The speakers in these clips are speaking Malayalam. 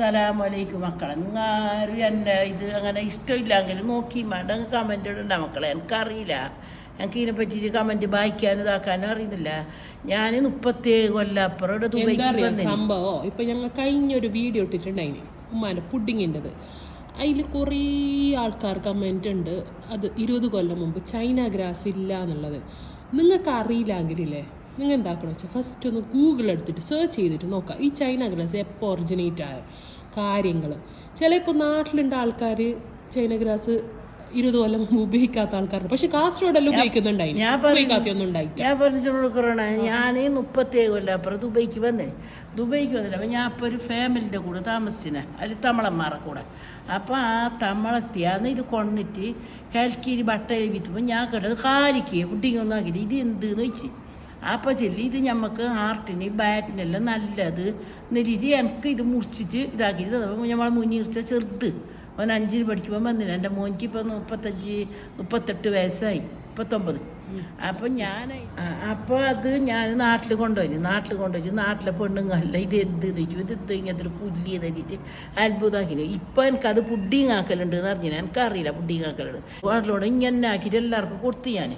അസ്സലാമലൈക്കും മക്കളെ. നിങ്ങൾ ആരും എൻ്റെ ഇത് അങ്ങനെ ഇഷ്ടമില്ലെങ്കിൽ നോക്കി വേണ്ട കമൻ്റ് ഇടണ്ട മക്കളെ. എനിക്കറിയില്ല, എനിക്ക് ഇതിനെ പറ്റിയിട്ട് കമൻറ്റ് വായിക്കാനും ഇതാക്കാനും അറിയുന്നില്ല. ഞാൻ 37 കൊല്ലം അപ്പുറം സംഭവം. ഇപ്പം ഞങ്ങൾ കഴിഞ്ഞൊരു വീഡിയോ ഇട്ടിട്ടുണ്ടായിന് ഉമ്മാൻ്റെ പുഡിങ്ങിൻ്റെത്. അതിൽ കുറേ ആൾക്കാർ കമൻ്റ് ഉണ്ട് അത് 20 കൊല്ലം മുമ്പ് ചൈന ഗ്രാസ് ഇല്ല എന്നുള്ളത്. നിങ്ങൾക്ക് അറിയില്ലെങ്കിലേ നിങ്ങൾ എന്താക്കണം വെച്ചാൽ ഫസ്റ്റ് ഒന്ന് ഗൂഗിൾ എടുത്തിട്ട് സെർച്ച് ചെയ്തിട്ട് നോക്കാം ഈ ചൈന ഗ്രാസ് എപ്പോൾ ഒറിജിനേറ്റ് ആയ കാര്യങ്ങൾ. ചിലപ്പോൾ നാട്ടിലുണ്ട ആൾക്കാർ ചൈന ഗ്രാസ് 20 കൊല്ലം മുമ്പ് ഉപയോഗിക്കാത്ത ആൾക്കാരുണ്ട്. പക്ഷെ കാസർഗോഡെല്ലാം ഉപയോഗിക്കുന്നുണ്ടായി, ഉപയോഗിക്കാത്തൊന്നും ഉണ്ടായിട്ട്. ഞാൻ പറഞ്ഞു കൊടുക്കണ ഞാൻ 37 കൊല്ലം അപ്പുറം ദുബൈക്ക് വന്നില്ല. അപ്പം ഞാൻ ഇപ്പോൾ ഒരു ഫാമിലിൻ്റെ കൂടെ താമസിച്ചിനെ, അതിൽ തമിളന്മാരെ കൂടെ. അപ്പോൾ ആ തമിളത്തിയാന്ന് ഇത് കൊണ്ടിട്ട് കൽക്കീരി ബട്ടയിൽ വിറ്റുമ്പോൾ ഞാൻ കേട്ടത് കാലിക്ക് പുഡിങ്ങൊന്നും ആക്കിയിട്ട് ഇത് എന്തെന്ന് വെച്ച്. അപ്പോൾ ചെല്ലി ഇത് നമുക്ക് ഹാർട്ടിന് ബാറ്റിനെല്ലാം നല്ലത് എന്നിട്ട് എനിക്ക് ഇത് മുറിച്ചിട്ട് ഇതാക്കിയിട്ട് നമ്മളെ മുന്നിർച്ച ചെറുത് അവൻ 5ൽ പഠിക്കുമ്പോൾ വന്നില്ല. എൻ്റെ മോനിക്ക് ഇപ്പോൾ 38 വയസ്സായി, 39. അപ്പം അപ്പോൾ അത് ഞാൻ നാട്ടിൽ കൊണ്ടുപോയി നാട്ടിലെ പെണ്ണുങ്ങല്ല ഇത് എന്ത് ചോദിച്ചു, ഇത് ഇങ്ങനത്തെ ഒരു പുല്ലി തന്നിട്ട് അത്ഭുതമാക്കില്ല. ഇപ്പം എനിക്കത് പുഡിങ് ആക്കലുണ്ട് എന്ന് അറിഞ്ഞില്ല, എനിക്കറിയില്ല പുഡിങ് ആക്കലുണ്ട്. നാട്ടിലോടെ ഇങ്ങനെ ആക്കിയിട്ട് എല്ലാവർക്കും കൊടുത്തു. ഞാൻ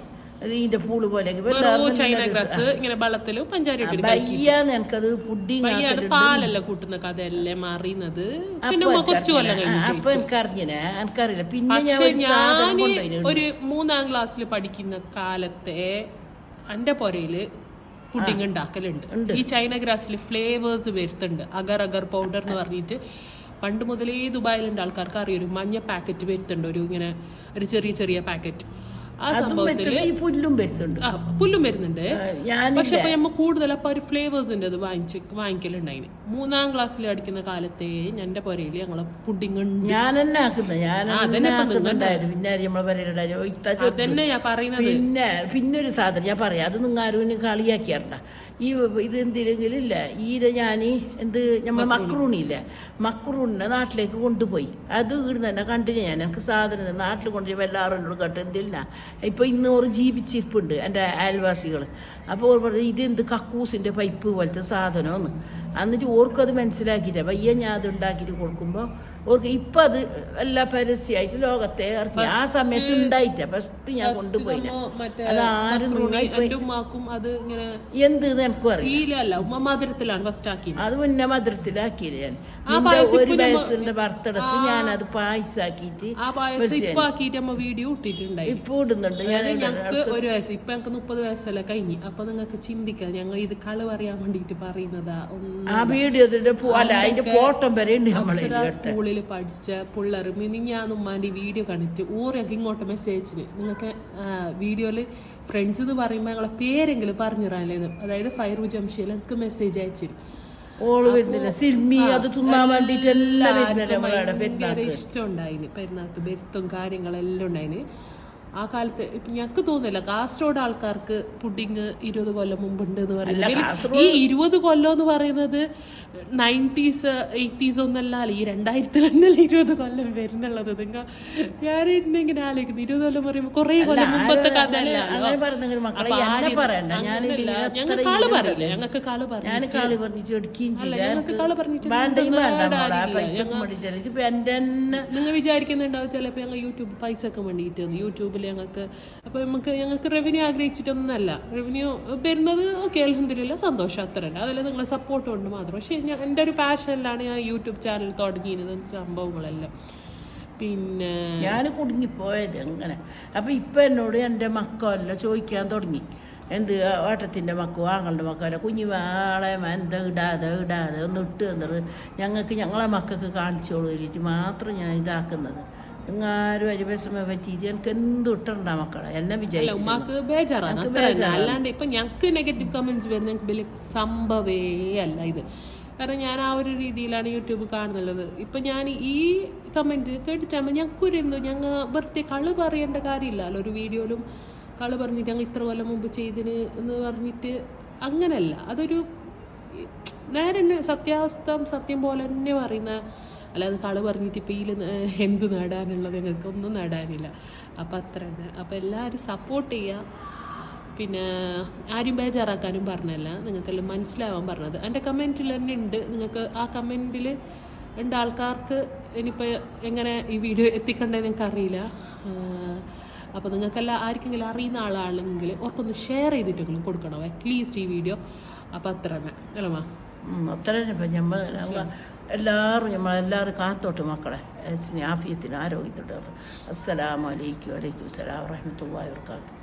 ഇതിന്റെ പൂള് പോലെ എനിക്കത് പുഡിങ് പാലല്ല കൂട്ടുന്ന കഥയല്ലേ മാറിയുന്നത്. അപ്പൊ എനിക്കറിയില്ല. പിന്നെ ഞാൻ ഒരു 3ാം ക്ലാസ്സിൽ പഠിക്കുന്ന കാലത്തെ എന്റെ പൊരയില് പുഡിങ് ഉണ്ടാക്കലുണ്ട്. ഈ ചൈന ഗ്രാസിൽ ഫ്ലേവേഴ്സ് വരുത്തുണ്ട്. അഗർ പൗഡർ എന്ന് പറഞ്ഞിട്ട് പണ്ട് മുതലേ ദുബായിലുണ്ട് ആൾക്കാർക്ക് അറിയാം. ഒരു മഞ്ഞ പാക്കറ്റ് വരുത്തുണ്ട്, ഒരു ഇങ്ങനെ ഒരു ചെറിയ പാക്കറ്റ്. ആ സംഭവത്തില് പുല്ലും വരുന്നുണ്ട്. പക്ഷെ അപ്പൊ നമ്മ കൂടുതൽ അപ്പൊ ഒരു ഫ്ലേവേഴ്സിന്റെ അത് വാങ്ങിക്കലുണ്ടായിന്. 3ാം ക്ലാസ്സിൽ പഠിക്കുന്ന കാലത്തെ എന്റെ പൊരയില് ഞങ്ങളെ പുഡിങ് അതന്നെ ഞാൻ പറയുന്നത്. പിന്നെ ഒരു സാധനം ഞാൻ പറയാം, അത് നിങ്ങൾ ആരും കളിയാക്കിയാറണ്ട. ഇത് എന്തിലെങ്കിലും ഇല്ല ഞാൻ നമ്മളെ മക്രൂണിയില്ലേ, മക്രൂണിനെ നാട്ടിലേക്ക് കൊണ്ടുപോയി. അത് ഇവിടുന്ന് തന്നെ കണ്ടിന്യൂ ഞാൻ എനിക്ക് സാധനം നാട്ടിൽ കൊണ്ടുപോയി എല്ലാവരും എന്നോട് കേട്ടോ എന്തില്ല. ഇപ്പോൾ ഇന്ന് ഓർ ജീവിച്ചിരിപ്പുണ്ട് എൻ്റെ അയൽവാസികൾ. അപ്പോൾ ഓർ പറഞ്ഞു ഇതെന്ത് കക്കൂസിൻ്റെ പൈപ്പ് പോലത്തെ സാധനമെന്ന്. എന്നിട്ട് ഓർക്കത് മനസ്സിലാക്കിയില്ല. പയ്യ ഞാൻ അത് ഉണ്ടാക്കിയിട്ട് കൊടുക്കുമ്പോൾ ഓർക്ക് ഇപ്പം അത് എല്ലാ പരസ്യമായിട്ട് ലോകത്തെ ഇറക്കി. ആ സമയത്ത് ഉണ്ടായിട്ട ഫസ്റ്റ് ഞാൻ കൊണ്ടുപോയില്ല. അത് ആരും എന്ത് എനിക്കും അറിയില്ല. അത് മുന്നേ മധുരത്തിലാക്കിയില്ല. ഞാൻ 1 വയസ്സിന്റെ ബർത്ത്ഡേക്ക് ഞാനത് പായസാക്കിയിട്ട് ഇപ്പൊ ഇടുന്നുണ്ട്. ഒരു വയസ്സ് ഇപ്പൊ ഞങ്ങൾക്ക് 30 വയസ്സല്ല കഴിഞ്ഞ്. അപ്പൊ നിങ്ങൾക്ക് ചിന്തിക്കാം ഞങ്ങൾ ഇത് കള് പറയാൻ വേണ്ടിട്ട് പറയുന്നതാ. ആ വീഡിയോ അതിന്റെ ഫോട്ടോ വരെ ഉണ്ട്. സ്കൂളിൽ പഠിച്ച പിള്ളേർ ഞാൻ ഉമ്മാൻ്റെ വീഡിയോ കണ്ടിട്ട് ഓരൊക്കെ ഇങ്ങോട്ട് മെസ്സേജിന് നിങ്ങൾക്ക് വീഡിയോയില് ഫ്രണ്ട്സ് എന്ന് പറയുമ്പോൾ ഞങ്ങളെ പേരെങ്കിലും പറഞ്ഞിറാനേന്ന്. അതായത് ഫൈറു ജംഷയിൽ എനിക്ക് മെസ്സേജ് അയച്ചിരുന്നു. ഇഷ്ടമുണ്ടായിന് പെരുന്നാൾക്ക് ബെർത്തും കാര്യങ്ങളെല്ലാം ഉണ്ടായിന്. ആ കാലത്ത് ഇപ്പം ഞങ്ങൾക്ക് തോന്നില്ല കാസർഗോഡ് ആൾക്കാർക്ക് പുഡിങ് 20 കൊല്ലം മുമ്പുണ്ട് എന്ന് പറയുന്നത്. ഈ 20 കൊല്ലം എന്ന് പറയുന്നത് 90s 80s ഒന്നല്ല, ഈ 2000 തന്നെയല്ല 20 കൊല്ലം വരുന്നുള്ളത്. നിങ്ങൾ ഞാനിങ്ങനെ ആലോചിക്കുന്നു 20 കൊല്ലം പറയുമ്പോൾ കുറേ കൊല്ലം മുമ്പത്തെ കഥയല്ല. ഞങ്ങൾക്ക് കാള് പറയില്ല, ഞങ്ങൾക്ക് കാള് പറഞ്ഞിട്ട് നിങ്ങൾ വിചാരിക്കുന്നുണ്ടാവും ചിലപ്പോൾ ഞങ്ങൾ യൂട്യൂബ് പൈസ ഒക്കെ വേണ്ടിയിട്ട് യൂട്യൂബിൽ ഞങ്ങൾക്ക് റവന്യൂ ആഗ്രഹിച്ചിട്ടൊന്നല്ല. റവന്യൂ വരുന്നത് ഓക്കെ അൽഹംദുലില്ലാ സന്തോഷം, അത്ര തന്നെ. അതിൽ നിങ്ങളെ സപ്പോർട്ട് കൊണ്ട് മാത്രം. പക്ഷെ എൻ്റെ ഒരു പാഷനിലാണ് ഞാൻ യൂട്യൂബ് ചാനൽ തുടങ്ങിയത് സംഭവങ്ങളെല്ലാം. പിന്നെ ഞാൻ കുടുങ്ങിപ്പോയത് അങ്ങനെ. അപ്പം ഇപ്പം എന്നോട് എൻ്റെ മക്കളെല്ലാം ചോദിക്കാൻ തുടങ്ങി, എന്ത് ഓട്ടത്തിൻ്റെ മക്കോ ആങ്ങളുടെ മക്കളെ കുഞ്ഞു വാളെ എന്താ ഇടാതെ ഒന്ന് ഇട്ട് തന്നത് ഞങ്ങളെ മക്കൾക്ക് കാണിച്ചോളൂ വേണ്ടിയിട്ട് മാത്രം ഞാൻ ഇതാക്കുന്നത്. ആരും അരിവിഷമം പറ്റിയിട്ട് എനിക്ക് എന്ത് ഇട്ടുണ്ടാ മക്കളെ എന്നെ ഉമ്മാക്ക് ബേജാറാണ്. അല്ലാണ്ട് ഇപ്പൊ ഞങ്ങൾക്ക് നെഗറ്റീവ് കമന്റ്സ് വരുന്ന ഞങ്ങൾക്ക് വലിയ സംഭവേ അല്ല ഇത്. കാരണം ഞാൻ ആ ഒരു രീതിയിലാണ് യൂട്യൂബ് കാണുന്നുള്ളത്. ഇപ്പൊ ഞാൻ ഈ കമന്റ് കേട്ടിട്ടാകുമ്പോൾ ഞങ്ങൾക്കൊരു ഞങ്ങൾ വെറുതെ കള് പറയേണ്ട കാര്യമില്ലല്ലോ. ഒരു വീഡിയോയിലും കള് പറഞ്ഞിട്ട് ഞങ്ങൾ ഇത്ര കൊല്ലം മുമ്പ് ചെയ്തിന് എന്ന് പറഞ്ഞിട്ട് അങ്ങനല്ല. അതൊരു നേരെ സത്യം പോലെ തന്നെ പറയുന്ന, അല്ലാതെ കള് പറഞ്ഞിട്ട് ഇപ്പോൾ ഇതിൽ എന്ത് നേടാനുള്ളത് ഞങ്ങൾക്ക് ഒന്നും നേടാനില്ല. അപ്പം അത്ര തന്നെ. അപ്പം എല്ലാവരും സപ്പോർട്ട് ചെയ്യുക. പിന്നെ ആരും ബേജാറാക്കാനും പറഞ്ഞല്ല, നിങ്ങൾക്കെല്ലാം മനസ്സിലാവാൻ പറഞ്ഞത്. എൻ്റെ കമൻറ്റിൽ തന്നെ ഉണ്ട്. നിങ്ങൾക്ക് ആ കമൻറ്റിൽ ഉണ്ട് ആൾക്കാർക്ക് ഇനിയിപ്പോൾ എങ്ങനെ ഈ വീഡിയോ എത്തിക്കണ്ടേന്ന് എനിക്കറിയില്ല. അപ്പോൾ നിങ്ങൾക്കെല്ലാം ആർക്കെങ്കിലും അറിയുന്ന ആളാണെങ്കിൽ ഓർക്കൊന്ന് ഷെയർ ചെയ്തിട്ടെങ്കിലും കൊടുക്കണം അറ്റ്ലീസ്റ്റ് ഈ വീഡിയോ. അപ്പോൾ അത്ര തന്നെ അല്ലമ്മ, അത്ര തന്നെ. ഇപ്പം നമ്മളെല്ലാവരും കാത്തോട്ട് മക്കളെ ആഫിയത്തിന് ആരോഗ്യത്തോടെ. അസ്സലാമു അലൈക്കും വലൈക്കും സലാം വറഹ്മത്തുള്ളാഹി വബറകാതുഹു.